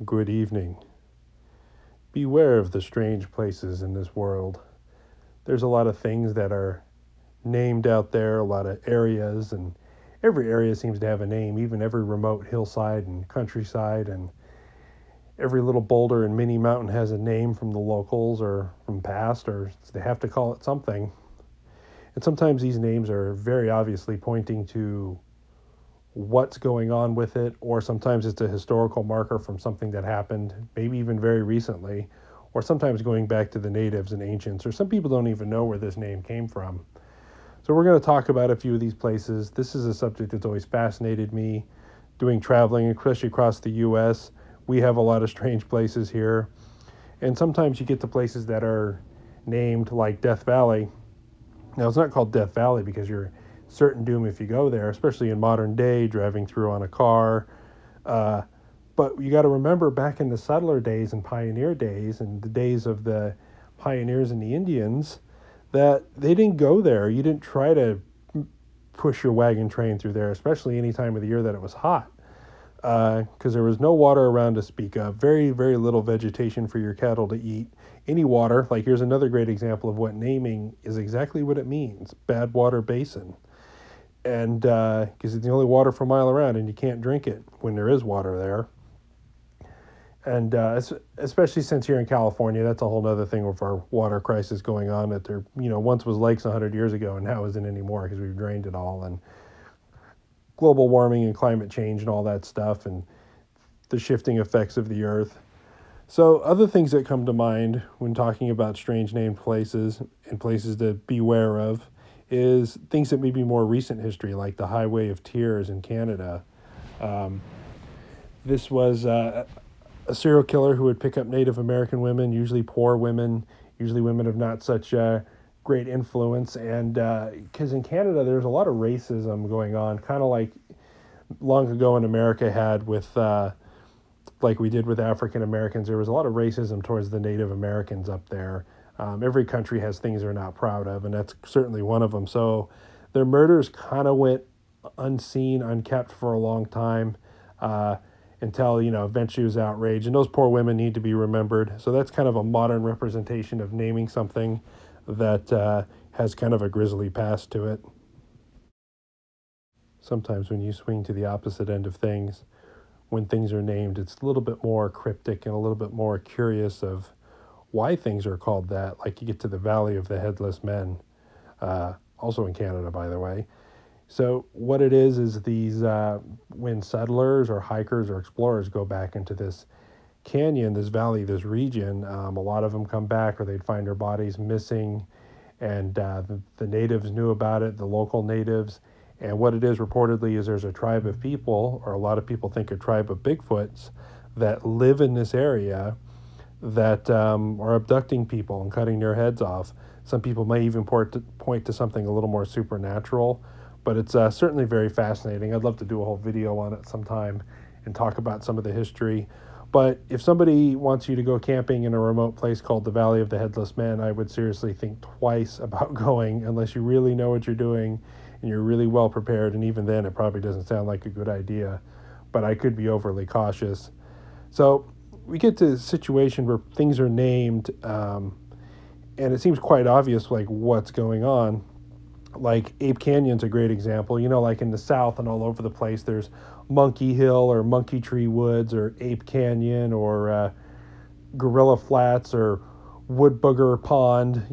Good evening. Beware of the strange places in this world. There's a lot of things that are named out there, a lot of areas, and every area seems to have a name, even every remote hillside and countryside, and every little boulder and mini mountain has a name from the locals or from past, or they have to call it something. And sometimes these names are very obviously pointing to what's going on with it, or sometimes it's a historical marker from something that happened, maybe even very recently, or sometimes going back to the natives and ancients, or some people don't even know where this name came from. So, we're going to talk about a few of these places. This is a subject that's always fascinated me doing traveling, especially across the U.S. We have a lot of strange places here, and sometimes you get to places that are named like Death Valley. Now, it's not called Death Valley because you're certain doom if you go there, especially in modern day, driving through on a car. Uh, but you got to remember back in the settler days and pioneer days and the days of the pioneers and the Indians, that they didn't go there. You didn't try to push your wagon train through there, especially any time of the year that it was hot, because there was no water around to speak of, very, very little vegetation for your cattle to eat. Any water, like here's another great example of what naming is exactly what it means: bad water basin. And because it's the only water for a mile around, and you can't drink it when there is water there. And especially since here in California, that's a whole other thing with our water crisis going on. That there, once was lakes 100 years ago, and now isn't anymore because we've drained it all. And global warming and climate change and all that stuff, and the shifting effects of the earth. So, other things that come to mind when talking about strange named places and places to beware of is things that may be more recent history, like the Highway of Tears in Canada. Um, this was a serial killer who would pick up Native American women, usually poor women, usually women of not such great influence. And because in Canada, there's a lot of racism going on, kind of like long ago in America had with like we did with African Americans. There was a lot of racism towards the Native Americans up there. Every country has things they're not proud of, and that's certainly one of them. So their murders kind of went unseen, unkept for a long time, until eventually it was outraged. And those poor women need to be remembered. So that's kind of a modern representation of naming something that has kind of a grisly past to it. Sometimes when you swing to the opposite end of things, when things are named, it's a little bit more cryptic and a little bit more curious of why things are called that. Like you get to the Valley of the Headless Men, also in Canada, by the way. So what it is these when settlers or hikers or explorers go back into this canyon, this valley, this region, a lot of them come back or they'd find their bodies missing, and the natives knew about it, the local natives. And what it is reportedly is there's a tribe of people, or a lot of people think a tribe of Bigfoots, that live in this area that are abducting people and cutting their heads off. Some people may even point to something a little more supernatural, but it's certainly very fascinating. I'd love to do a whole video on it sometime and talk about some of the history. But if somebody wants you to go camping in a remote place called the Valley of the Headless Man, I would seriously think twice about going unless you really know what you're doing and you're really well prepared. And even then, it probably doesn't sound like a good idea, but I could be overly cautious. So we get to a situation where things are named, and it seems quite obvious like what's going on. Like Ape Canyon's a great example. Like in the South and all over the place, there's Monkey Hill or Monkey Tree Woods or Ape Canyon or Gorilla Flats or Wood Booger Pond,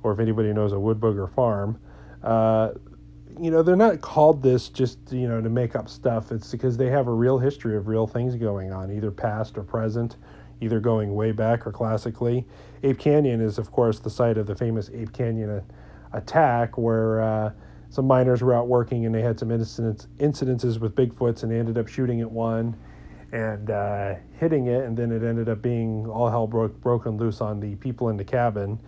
or if anybody knows a Wood Booger Farm. Uh, they're not called this just, to make up stuff. It's because they have a real history of real things going on, either past or present, either going way back or classically. Ape Canyon is, of course, the site of the famous Ape Canyon attack where some miners were out working and they had some incidences with Bigfoots, and they ended up shooting at one and hitting it, and then it ended up being all hell broken loose on the people in the cabin.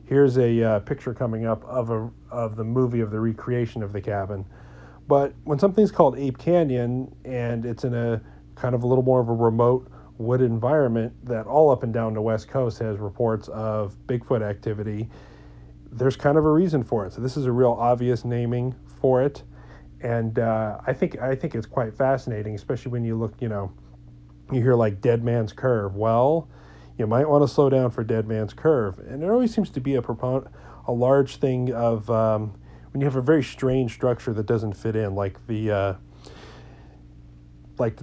Here's a picture coming up of the movie of the recreation of the cabin. But when something's called Ape Canyon and it's in a kind of a little more of a remote wood environment that all up and down the West Coast has reports of Bigfoot activity, there's kind of a reason for it. So this is a real obvious naming for it, and I think it's quite fascinating, especially when you look, You hear like Dead Man's Curve. Well, you might want to slow down for Dead Man's Curve. And there always seems to be a large thing of when you have a very strange structure that doesn't fit in, like the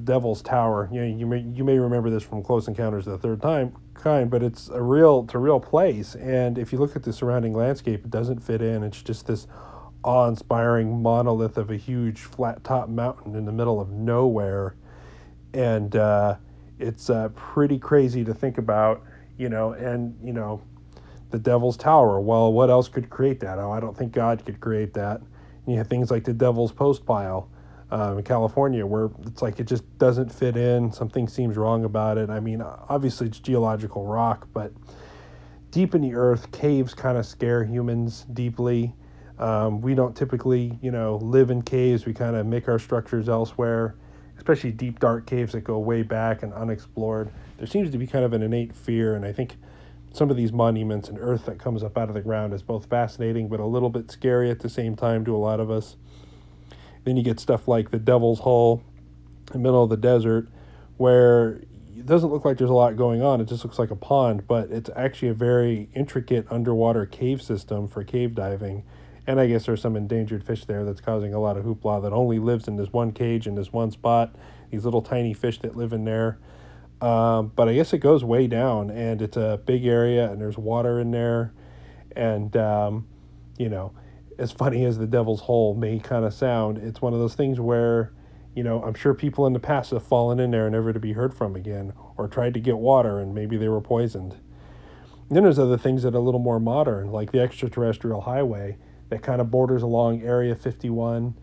Devil's Tower. You know, you may remember this from Close Encounters of the Third Kind, but it's a real place. And if you look at the surrounding landscape, it doesn't fit in. It's just this awe-inspiring monolith of a huge flat-top mountain in the middle of nowhere, and it's pretty crazy to think about. And the Devil's Tower. Well, what else could create that? Oh, I don't think God could create that. And you have things like the Devil's Postpile in California, where it's like it just doesn't fit in. Something seems wrong about it. I mean, obviously it's geological rock, but deep in the earth, caves kind of scare humans deeply. We don't typically, live in caves. We kind of make our structures elsewhere, especially deep, dark caves that go way back and unexplored. There seems to be kind of an innate fear, and I think some of these monuments and earth that comes up out of the ground is both fascinating but a little bit scary at the same time to a lot of us. Then you get stuff like the Devil's Hole in the middle of the desert, where it doesn't look like there's a lot going on. It just looks like a pond, but it's actually a very intricate underwater cave system for cave diving. And I guess there's some endangered fish there that's causing a lot of hoopla that only lives in this one cage in this one spot, these little tiny fish that live in there. But I guess it goes way down, and it's a big area, and there's water in there. And, as funny as the Devil's Hole may kind of sound, it's one of those things where, I'm sure people in the past have fallen in there never to be heard from again, or tried to get water and maybe they were poisoned. And then there's other things that are a little more modern, like the extraterrestrial highway that kind of borders along Area 51.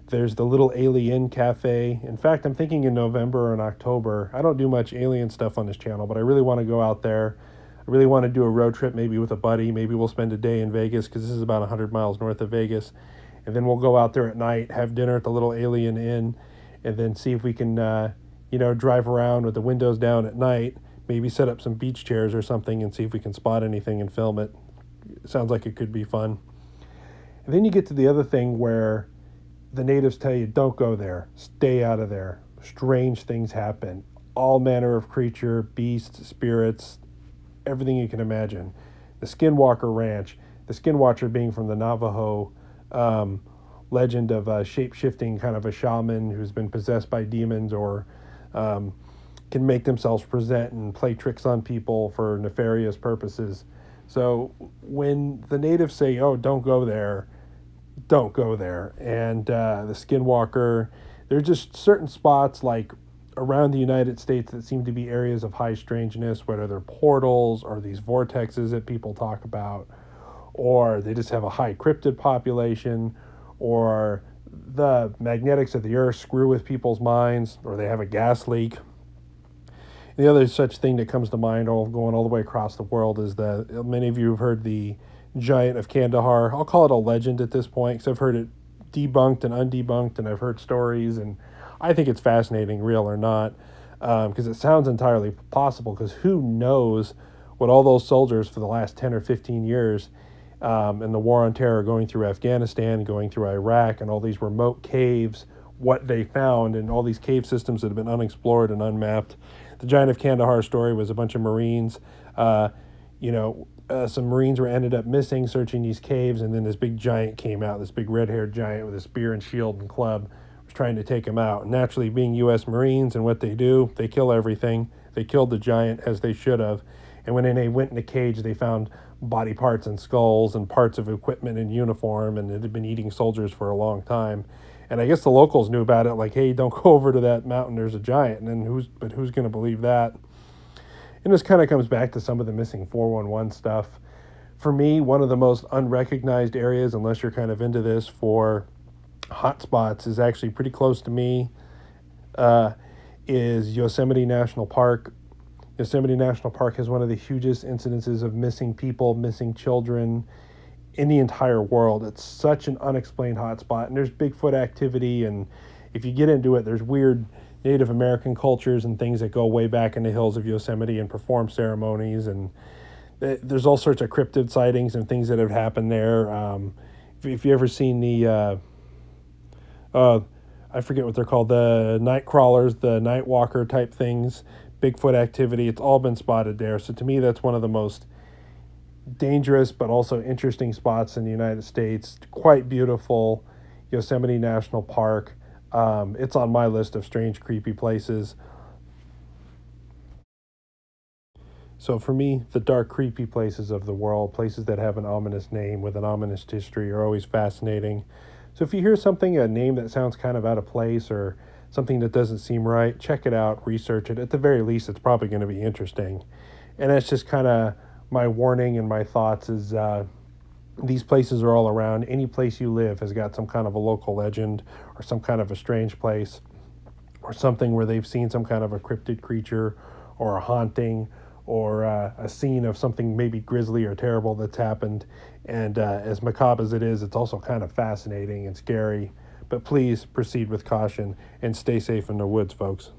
There's the Little Alien Cafe. In fact, I'm thinking in November and October. I don't do much alien stuff on this channel, but I really want to go out there. I really want to do a road trip, maybe with a buddy. Maybe we'll spend a day in Vegas, because this is about 100 miles north of Vegas. And then we'll go out there at night, have dinner at the Little Alien Inn, and then see if we can, drive around with the windows down at night, maybe set up some beach chairs or something and see if we can spot anything and film it. Sounds like it could be fun. And then you get to the other thing where the natives tell you, don't go there, stay out of there. Strange things happen. All manner of creature, beasts, spirits, everything you can imagine. The Skinwalker Ranch, the Skinwatcher being from the Navajo legend of shape-shifting kind of a shaman who's been possessed by demons, or can make themselves present and play tricks on people for nefarious purposes. So when the natives say, oh, don't go there, don't go there. And the Skinwalker, there's just certain spots like around the United States that seem to be areas of high strangeness, whether they're portals or these vortexes that people talk about, or they just have a high cryptid population, or the magnetics of the earth screw with people's minds, or they have a gas leak. The other such thing that comes to mind, going all the way across the world, is that many of you have heard the Giant of Kandahar. I'll call it a legend at this point, because I've heard it debunked and undebunked, and I've heard stories, and I think it's fascinating, real or not, because it sounds entirely possible, because who knows what all those soldiers for the last 10 or 15 years in the War on Terror, going through Afghanistan, going through Iraq, and all these remote caves, what they found, and all these cave systems that have been unexplored and unmapped. The Giant of Kandahar story was a bunch of Marines. Some Marines ended up missing, searching these caves, and then this big giant came out, this big red-haired giant with a spear and shield and club, was trying to take him out. Naturally, being U.S. Marines and what they do, they kill everything. They killed the giant, as they should have. And when they went in the cage, they found body parts and skulls and parts of equipment and uniform, and it had been eating soldiers for a long time. And I guess the locals knew about it, like, hey, don't go over to that mountain, there's a giant. And then who's going to believe that? And this kind of comes back to some of the missing 411 stuff. For me, one of the most unrecognized areas, unless you're kind of into this, for hotspots is actually pretty close to me, is Yosemite National Park. Yosemite National Park has one of the hugest incidences of missing people, missing children in the entire world. It's such an unexplained hotspot, and there's Bigfoot activity, and if you get into it, there's weird Native American cultures and things that go way back in the hills of Yosemite and perform ceremonies, and there's all sorts of cryptid sightings and things that have happened there. If you ever seen the I forget what they're called, the night crawlers, the night walker type things, Bigfoot activity. It's all been spotted there. So to me, that's one of the most dangerous but also interesting spots in the United States. Quite beautiful, Yosemite National Park. It's on my list of strange, creepy places. So for me, the dark, creepy places of the world, places that have an ominous name with an ominous history, are always fascinating. So if you hear something, a name that sounds kind of out of place or something that doesn't seem right, check it out, research it. At the very least, it's probably going to be interesting. And that's just kind of my warning and my thoughts is these places are all around. Any place you live has got some kind of a local legend or some kind of a strange place or something where they've seen some kind of a cryptid creature or a haunting or a scene of something maybe grisly or terrible that's happened. And as macabre as it is, it's also kind of fascinating and scary. But please proceed with caution and stay safe in the woods, folks.